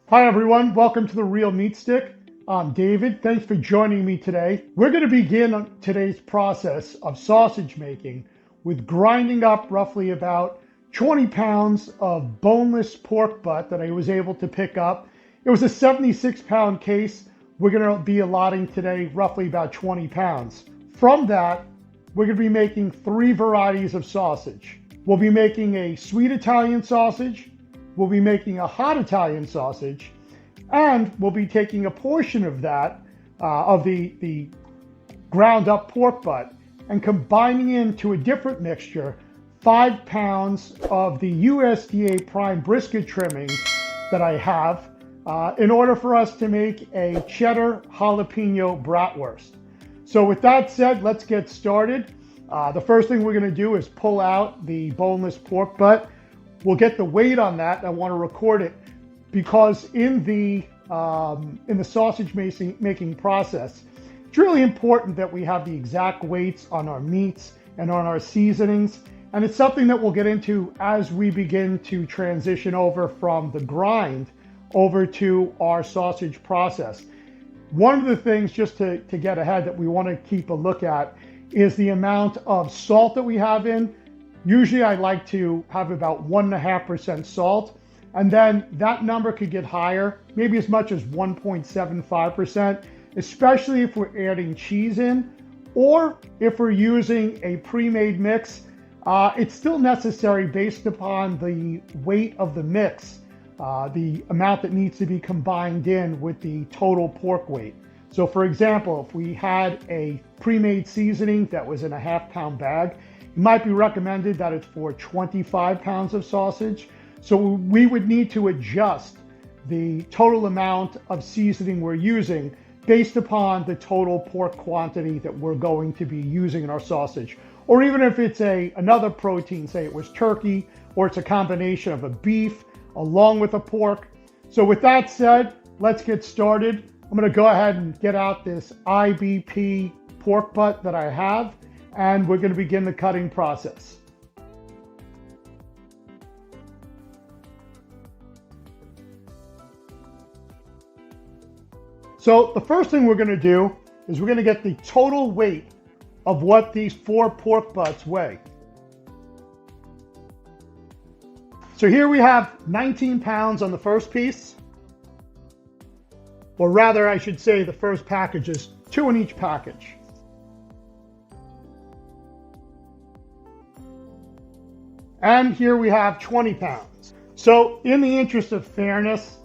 Hi everyone, welcome to the Real Meat Stick. I'm David. Thanks for joining me today. We're going to begin today's process of sausage making with grinding up roughly about 20 pounds of boneless pork butt that I was able to pick up. It was a 76-pound case. We're going to be allotting today roughly about 20 pounds. From that, we're going to be making 3 varieties of sausage. We'll be making a sweet Italian sausage, we'll be making a hot Italian sausage, and we'll be taking a portion of that, of the ground up pork butt, and combining into a different mixture 5 pounds of the USDA prime brisket trimming that I have in order for us to make a cheddar jalapeno bratwurst. So with that said, let's get started. The first thing we're going to do is pull out the boneless pork butt. We'll get the weight on that. I want to record it because in the sausage making process, it's really important that we have the exact weights on our meats and on our seasonings. And it's something that we'll get into as we begin to transition over from the grind over to our sausage process. One of the things, just to get ahead, that we want to keep a look at is the amount of salt that we have in. Usually I like to have about 1.5% salt, and then that number could get higher, maybe as much as 1.75%, especially if we're adding cheese in, or if we're using a pre-made mix. It's still necessary based upon the weight of the mix, the amount that needs to be combined in with the total pork weight. So for example, if we had a pre-made seasoning that was in a half-pound bag, it might be recommended that it's for 25 pounds of sausage. So we would need to adjust the total amount of seasoning we're using based upon the total pork quantity that we're going to be using in our sausage. Or even if it's another protein, say it was turkey, or it's a combination of a beef along with a pork. So with that said, let's get started. I'm going to go ahead and get out this IBP pork butt that I have, and we're going to begin the cutting process. So the first thing we're going to do is we're going to get the total weight of what these 4 pork butts weigh. So here we have 19 pounds on the first piece, or rather I should say the first package is 2 in each package. And here we have 20 pounds. So in the interest of fairness,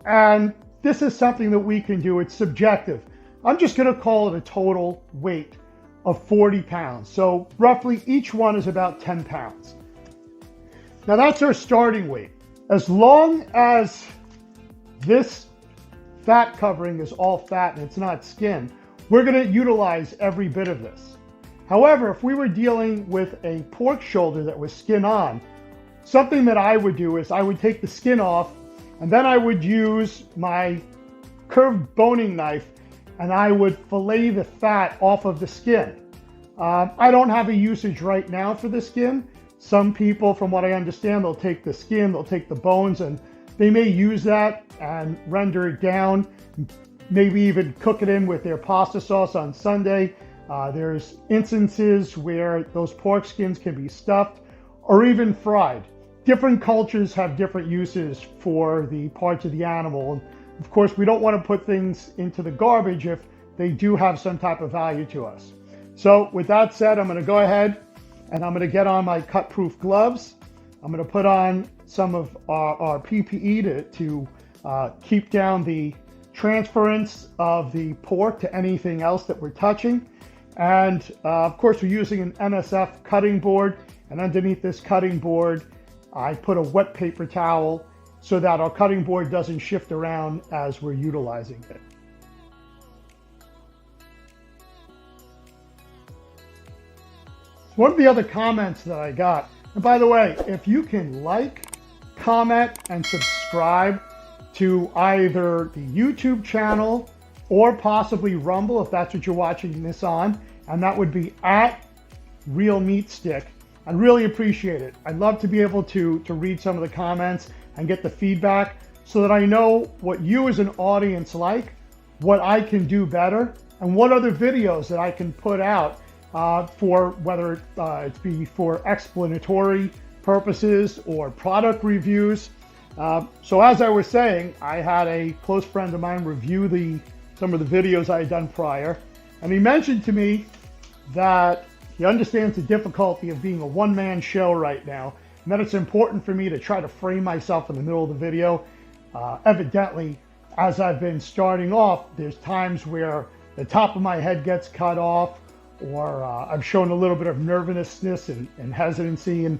and this is something that we can do, it's subjective, I'm just going to call it a total weight of 40 pounds. So roughly each one is about 10 pounds. Now that's our starting weight. As long as this fat covering is all fat and it's not skin, we're going to utilize every bit of this. However, if we were dealing with a pork shoulder that was skin on, something that I would do is I would take the skin off, and then I would use my curved boning knife and I would fillet the fat off of the skin. I don't have a usage right now for the skin. Some people, from what I understand, they'll take the skin, they'll take the bones, and they may use that and render it down, maybe even cook it in with their pasta sauce on Sunday. There's instances where those pork skins can be stuffed or even fried. Different cultures have different uses for the parts of the animal. And of course, we don't want to put things into the garbage if they do have some type of value to us. So with that said, I'm going to go ahead and I'm going to get on my cut-proof gloves. I'm going to put on some of our PPE to keep down the transference of the pork to anything else that we're touching. And of course, we're using an NSF cutting board. And underneath this cutting board, I put a wet paper towel so that our cutting board doesn't shift around as we're utilizing it. One of the other comments that I got, and by the way, if you can like, comment, and subscribe to either the YouTube channel or possibly Rumble, if that's what you're watching this on, and that would be at Real Meat Stick. I'd really appreciate it. I'd love to be able to read some of the comments and get the feedback. so that I know what you as an audience like, what I can do better, and what other videos that I can put out for whether it be for explanatory purposes or product reviews. So as I was saying, I had a close friend of mine review some of the videos I had done prior, and he mentioned to me that he understands the difficulty of being a one-man show right now, and that it's important for me to try to frame myself in the middle of the video. Evidently, as I've been starting off, there's times where the top of my head gets cut off, or I've shown a little bit of nervousness and hesitancy, and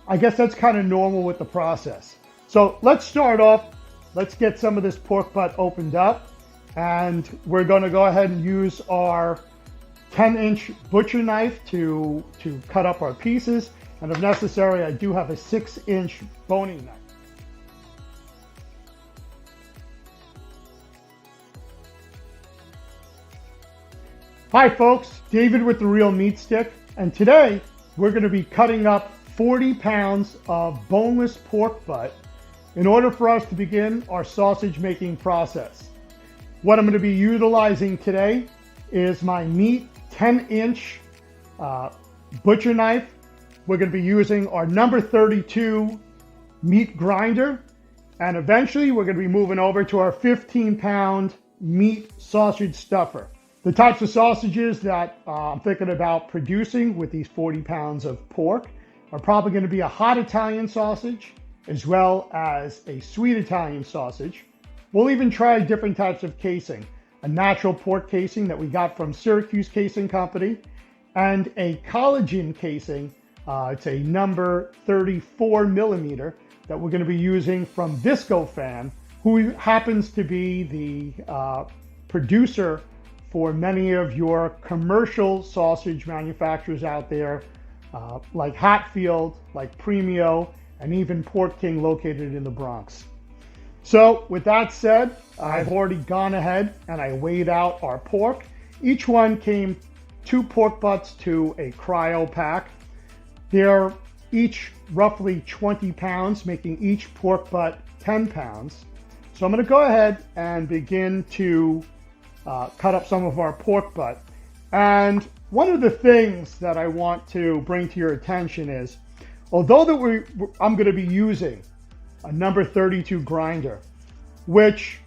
I guess that's kind of normal with the process. So let's start off. Let's get some of this pork butt opened up, and we're going to go ahead and use our 10-inch butcher knife to cut up our pieces, and if necessary, I do have a 6-inch boning knife. Hi folks, David with The Real Meat Stick, and today we're going to be cutting up 40 pounds of boneless pork butt in order for us to begin our sausage making process. What I'm going to be utilizing today is my meat 10-inch butcher knife. We're going to be using our number 32 meat grinder, and eventually we're going to be moving over to our 15-pound meat sausage stuffer. The types of sausages that I'm thinking about producing with these 40 pounds of pork are probably going to be a hot Italian sausage, as well as a sweet Italian sausage. We'll even try different types of casing, a natural pork casing that we got from Syracuse Casing Company, and a collagen casing. It's a number 34 millimeter that we're going to be using from Viscofan, who happens to be the producer for many of your commercial sausage manufacturers out there, like Hatfield, like Premio, and even Pork King located in the Bronx. So with that said, I've already gone ahead and I weighed out our pork. Each one came 2 pork butts to a cryo pack. They're each roughly 20 pounds, making each pork butt 10 pounds. So I'm going to go ahead and begin to cut up some of our pork butt. And one of the things that I want to bring to your attention is, although I'm going to be using a number 32 grinder, which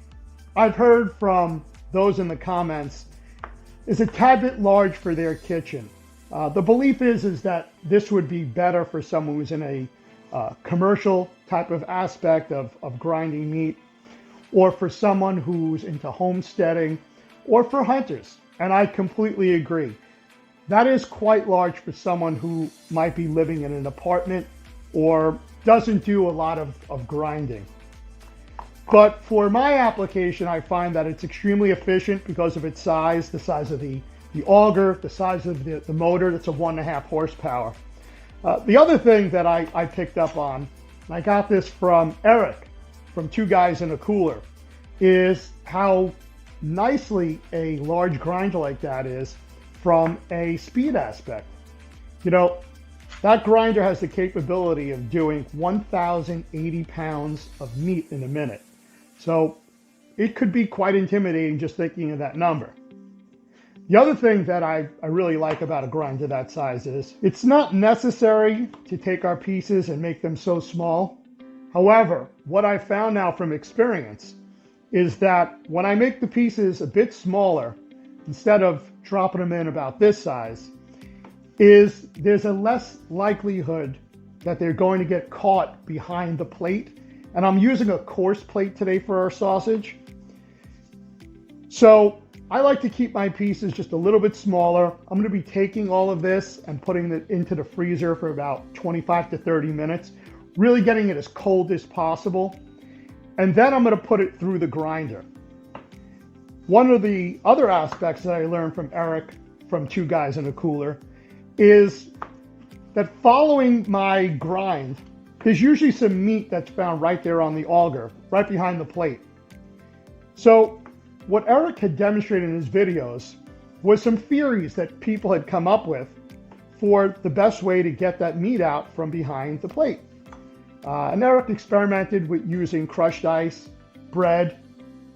I've heard from those in the comments is a tad bit large for their kitchen. The belief is that this would be better for someone who's in a commercial type of aspect of grinding meat, or for someone who's into homesteading, or for hunters. And I completely agree. That is quite large for someone who might be living in an apartment or doesn't do a lot of grinding. But for my application, I find that it's extremely efficient because of its size, the size of the auger, the size of the motor. That's a 1.5 horsepower. The other thing that I picked up on, and I got this from Eric, from Two Guys in a Cooler, is how nicely a large grinder like that is from a speed aspect. You know, that grinder has the capability of doing 1,080 pounds of meat in a minute. So it could be quite intimidating just thinking of that number. The other thing that I really like about a grinder that size is it's not necessary to take our pieces and make them so small. However, what I found now from experience is that when I make the pieces a bit smaller, instead of dropping them in about this size, there's a less likelihood that they're going to get caught behind the plate. And I'm using a coarse plate today for our sausage. So I like to keep my pieces just a little bit smaller. I'm going to be taking all of this and putting it into the freezer for about 25 to 30 minutes, really getting it as cold as possible. And then I'm going to put it through the grinder. One of the other aspects that I learned from Eric from Two Guys in a Cooler is that following my grind, there's usually some meat that's found right there on the auger, right behind the plate. So what Eric had demonstrated in his videos was some theories that people had come up with for the best way to get that meat out from behind the plate. And Eric experimented with using crushed ice, bread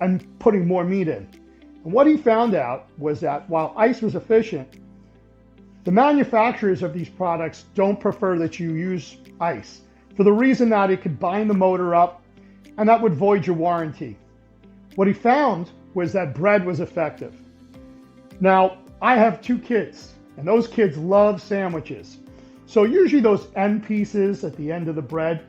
and putting more meat in. And what he found out was that while ice was efficient, the manufacturers of these products don't prefer that you use ice for the reason that it could bind the motor up and that would void your warranty. What he found was that bread was effective. Now, I have 2 kids, and those kids love sandwiches. So usually those end pieces at the end of the bread,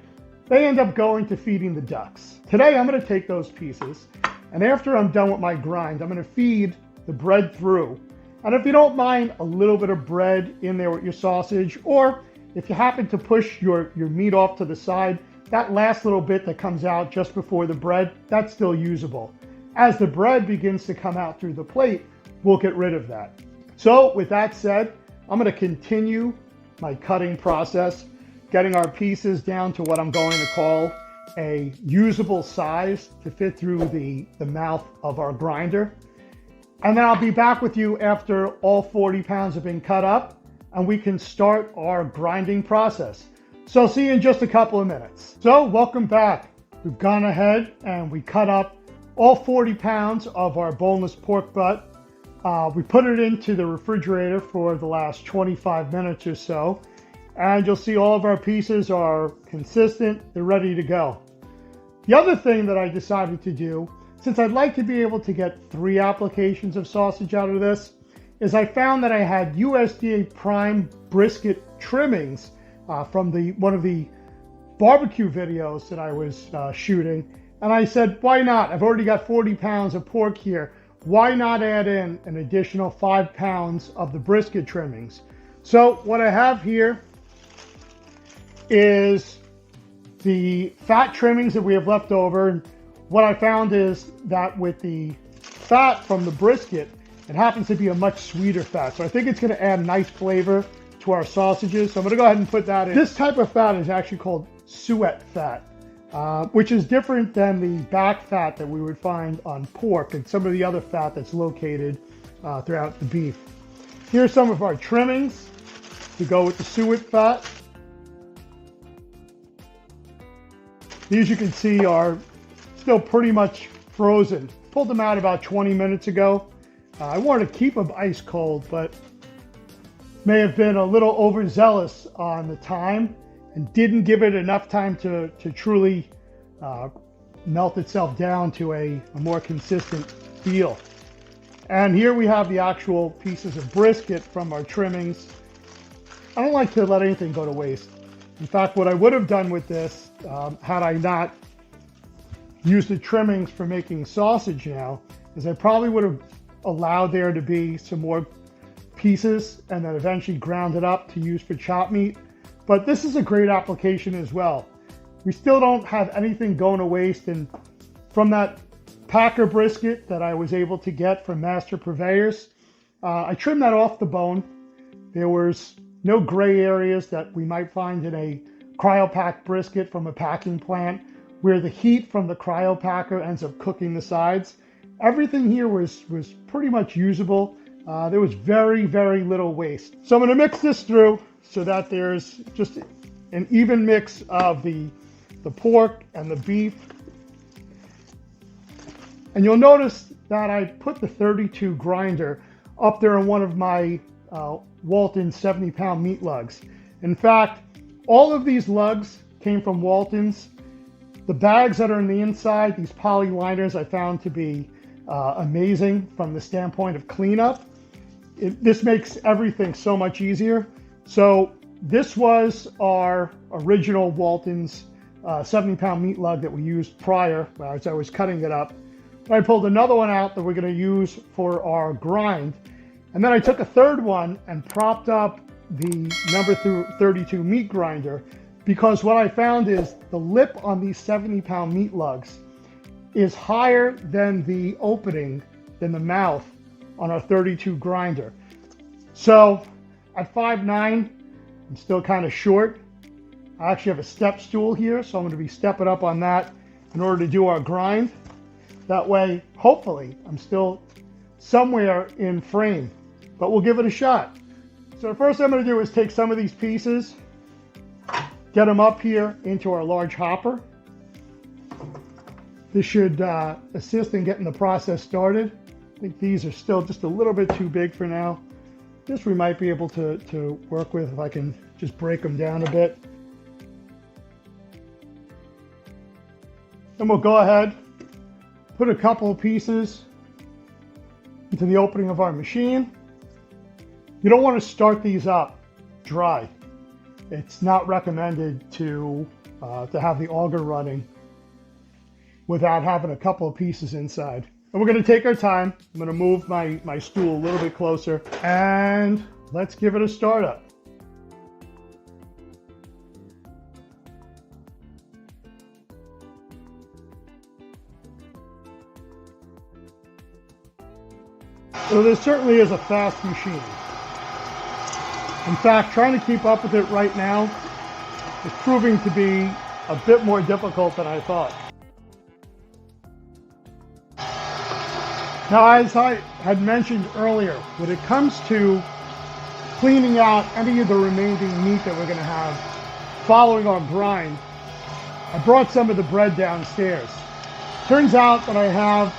they end up going to feeding the ducks. Today, I'm gonna take those pieces, and after I'm done with my grind, I'm gonna feed the bread through. And if you don't mind a little bit of bread in there with your sausage, or if you happen to push your meat off to the side, that last little bit that comes out just before the bread, that's still usable. As the bread begins to come out through the plate, we'll get rid of that. So with that said, I'm gonna continue my cutting process, getting our pieces down to what I'm going to call a usable size to fit through the mouth of our grinder. And then I'll be back with you after all 40 pounds have been cut up and we can start our grinding process. So see you in just a couple of minutes. So welcome back. We've gone ahead and we cut up all 40 pounds of our boneless pork butt. We put it into the refrigerator for the last 25 minutes or so. And you'll see all of our pieces are consistent. They're ready to go. The other thing that I decided to do, since I'd like to be able to get 3 applications of sausage out of this, is I found that I had USDA Prime brisket trimmings from one of the barbecue videos that I was shooting. And I said, why not? I've already got 40 pounds of pork here. Why not add in an additional 5 pounds of the brisket trimmings? So what I have here is the fat trimmings that we have left over. What I found is that with the fat from the brisket, it happens to be a much sweeter fat. So I think it's going to add nice flavor to our sausages. So I'm going to go ahead and put that in. This type of fat is actually called suet fat, which is different than the back fat that we would find on pork and some of the other fat that's located throughout the beef. Here's some of our trimmings to go with the suet fat. These you can see are still pretty much frozen. Pulled them out about 20 minutes ago. I wanted to keep them ice cold, but may have been a little overzealous on the time and didn't give it enough time to truly melt itself down to a more consistent feel. And here we have the actual pieces of brisket from our trimmings. I don't like to let anything go to waste. In fact, what I would have done with this, had I not used the trimmings for making sausage now, is I probably would have allowed there to be some more pieces and then eventually ground it up to use for chopped meat. But this is a great application as well. We still don't have anything going to waste, and from that Packer brisket that I was able to get from Master Purveyors, I trimmed that off the bone. There was no gray areas that we might find in a cryopack brisket from a packing plant where the heat from the cryopacker ends up cooking the sides. Everything here was pretty much usable. There was very, very little waste. So I'm going to mix this through so that there's just an even mix of the pork and the beef. And you'll notice that I put the 32 grinder up there on one of my Walton 70-pound meat lugs. In fact, all of these lugs came from Walton's. The bags that are on the inside, these poly liners, I found to be amazing from the standpoint of cleanup. This makes everything so much easier. So this was our original Walton's 70-pound meat lug that we used prior as I was cutting it up. I pulled another one out that we're going to use for our grind. And then I took a third one and propped up the number 32 meat grinder, because what I found is the lip on these 70-pound meat lugs is higher than the opening, than the mouth on our 32 grinder. So at 5'9", I'm still kind of short. I actually have a step stool here, so I'm going to be stepping up on that in order to do our grind. That way, hopefully, I'm still somewhere in frame, but we'll give it a shot. So the first thing I'm going to do is take some of these pieces, get them up here into our large hopper. This should assist in getting the process started. I think these are still just a little bit too big for now. This we might be able to work with if I can just break them down a bit. Then we'll go ahead, put a couple of pieces into the opening of our machine. You don't want to start these up dry. It's not recommended to have the auger running without having a couple of pieces inside. And we're going to take our time. I'm going to move my stool a little bit closer and let's give it a startup. So this certainly is a fast machine. In fact, trying to keep up with it right now is proving to be a bit more difficult than I thought. Now, as I had mentioned earlier, when it comes to cleaning out any of the remaining meat that we're going to have following our grind, I brought some of the bread downstairs. Turns out that I have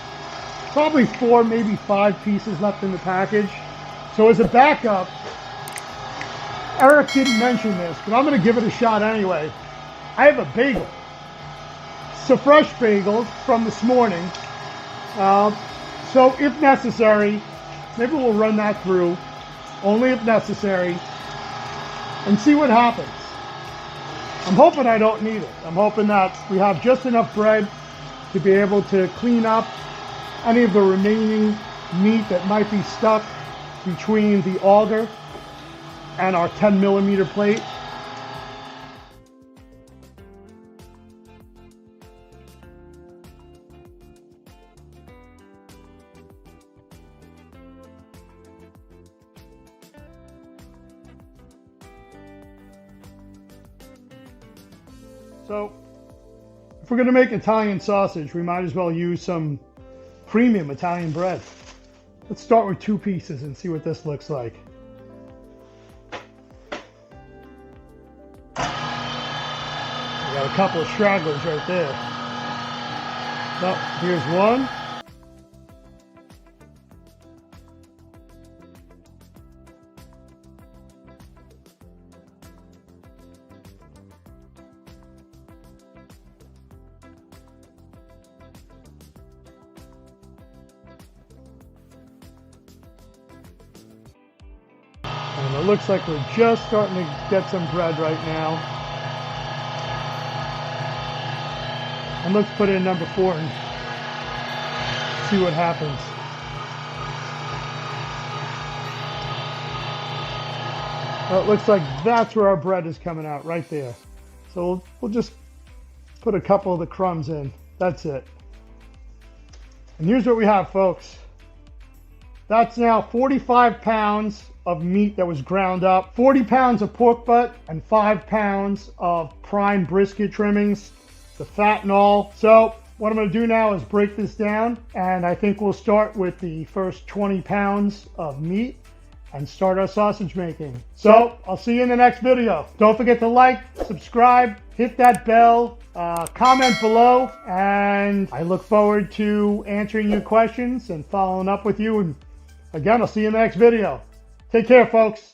probably 4, maybe 5 pieces left in the package. So as a backup, Eric didn't mention this, but I'm going to give it a shot anyway. I have a bagel. It's a fresh bagel from this morning. So if necessary, maybe we'll run that through, only if necessary, and see what happens. I'm hoping I don't need it. I'm hoping that we have just enough bread to be able to clean up any of the remaining meat that might be stuck between the auger and our 10mm plate. So, if we're going to make Italian sausage, we might as well use some premium Italian bread. Let's start with 2 pieces and see what this looks like. We got a couple of stragglers right there. So, here's one. And it looks like we're just starting to get some bread right now. And let's put in number 4 and see what happens. Well, it looks like that's where our bread is coming out, right there. So we'll just put a couple of the crumbs in. That's it. And here's what we have, folks. That's now 45 pounds of meat that was ground up, 40 pounds of pork butt, and 5 pounds of prime brisket trimmings, the fat and all. So what I'm going to do now is break this down, and I think we'll start with the first 20 pounds of meat and start our sausage making. So I'll see you in the next video. Don't forget to like, subscribe, hit that bell, comment below, and I look forward to answering your questions and following up with you. And again, I'll see you in the next video. Take care, folks.